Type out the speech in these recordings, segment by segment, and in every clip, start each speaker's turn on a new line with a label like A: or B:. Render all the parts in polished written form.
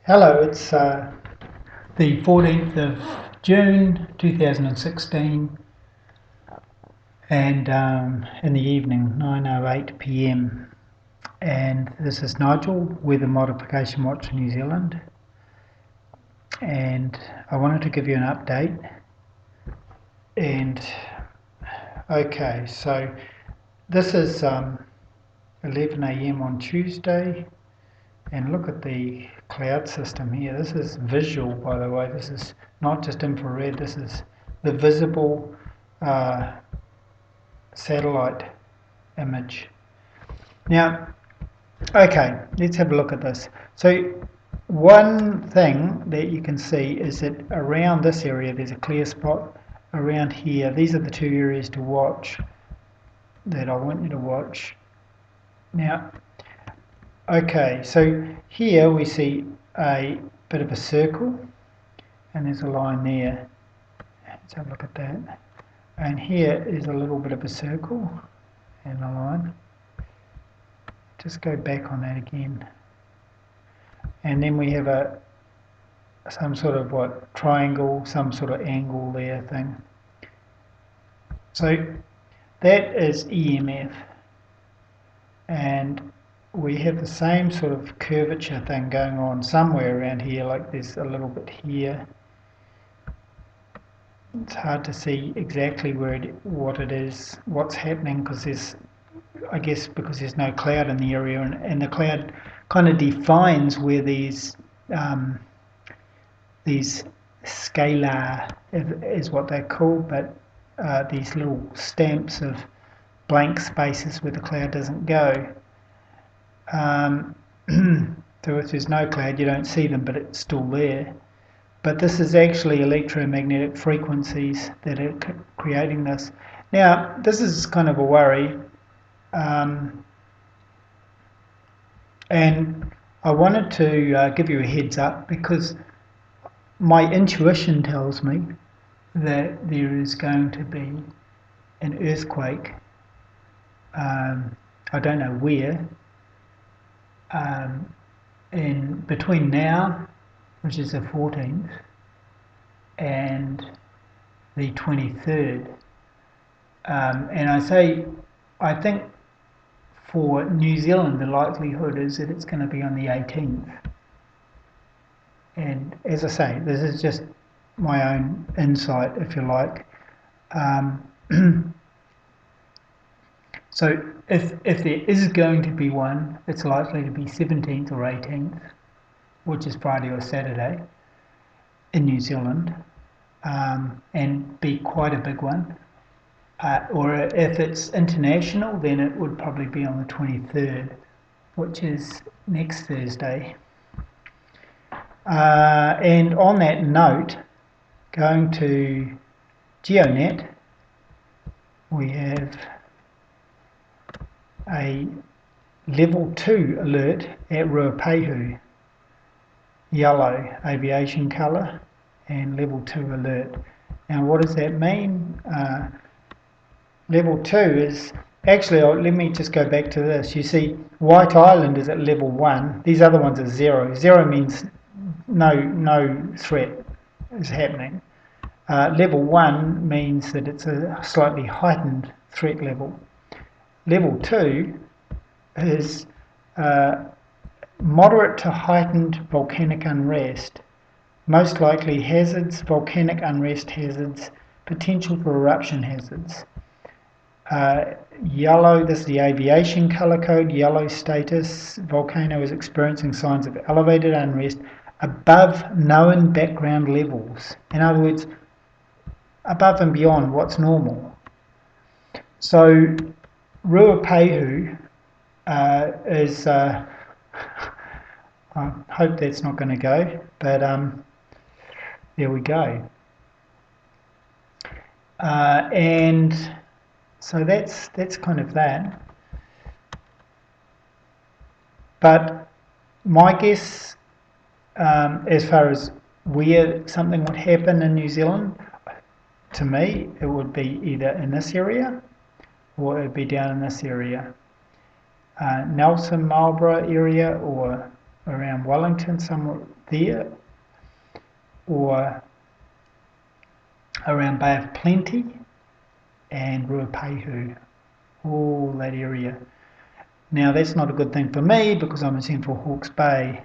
A: Hello, it's the 14th of June 2016 and in the evening, 9:08 p.m. and this is Nigel, Weather Modification Watch New Zealand, and I wanted to give you an update. And okay, so this is 11 a.m. on Tuesday. And look at the cloud system here. This is visual, by the way. This is not just infrared. This is the visible satellite image. Now, okay, let's have a look at this. So one thing that you can see is that around this area there's a clear spot. Around here, these are the two areas to watch that I want you to watch. Now, okay, so here we see a bit of a circle and there's a line there. Let's have a look at that. And here is a little bit of a circle and a line. Just go back on that again. And then we have some sort of triangle, some sort of angle there thing. So that is EMF. And we have the same sort of curvature thing going on somewhere around here, like there's a little bit here. It's hard to see exactly what it is, what's happening, because there's, I guess, because there's no cloud in the area, and the cloud kind of defines where these scalar is what they're called, but these little stamps of blank spaces where the cloud doesn't go. So if there's no cloud, you don't see them, but it's still there. But this is actually electromagnetic frequencies that are creating this. Now, this is kind of a worry, and I wanted to give you a heads up because my intuition tells me that there is going to be an earthquake. I don't know where. In between now, which is the 14th, and the 23rd, and I think for New Zealand the likelihood is that it's going to be on the 18th. And as I say, this is just my own insight, if you like. So if there is going to be one, it's likely to be 17th or 18th, which is Friday or Saturday in New Zealand, and be quite a big one. Or if it's international, then it would probably be on the 23rd, which is next Thursday. And on that note, going to GeoNet, we have a level 2 alert at Ruapehu, yellow aviation colour, and level 2 alert. Now what does that mean? Level 2 is actually, let me just go back to this. You see White Island is at level 1, these other ones are 0. 0 means no threat is happening. Level 1 means that it's a slightly heightened threat level. Level 2 is moderate to heightened volcanic unrest. Most likely hazards, volcanic unrest hazards, potential for eruption hazards. Yellow, this is the aviation colour code, yellow status, volcano is experiencing signs of elevated unrest above known background levels. In other words, above and beyond what's normal. So Ruapehu is, I hope that's not going to go, but there we go. And so that's kind of that. But my guess, as far as where something would happen in New Zealand, to me, it would be either in this area or it would be down in this area. Nelson, Marlborough area, or around Wellington, somewhere there, or around Bay of Plenty and Ruapehu, all that area. Now that's not a good thing for me because I'm in Central Hawke's Bay.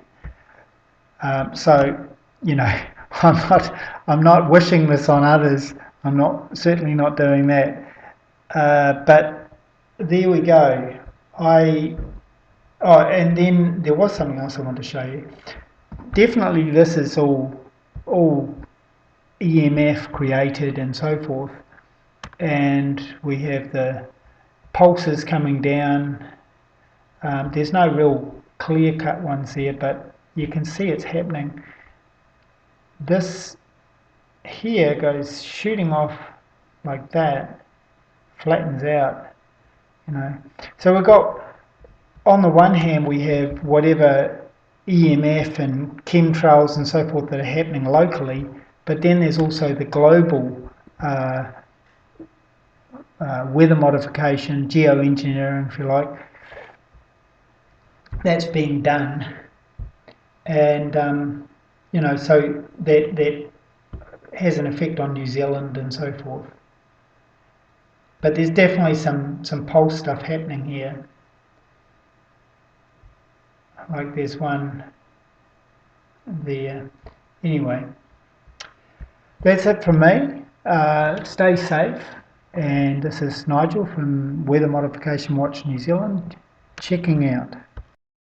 A: So, you know, I'm not wishing this on others. I'm certainly not doing that. But there we go. And then there was something else I wanted to show you. Definitely, this is all EMF created and so forth. And we have the pulses coming down. There's no real clear-cut ones there, but you can see it's happening. This here goes shooting off like that, flattens out, you know. So we've got, on the one hand, we have whatever EMF and chemtrails and so forth that are happening locally, but then there's also the global weather modification, geo-engineering, if you like, that's being done. And you know, so that has an effect on New Zealand and so forth. But there's definitely some pulse stuff happening here. Like there's one there. Anyway, that's it from me. Stay safe. And this is Nigel from Weather Modification Watch New Zealand, checking out.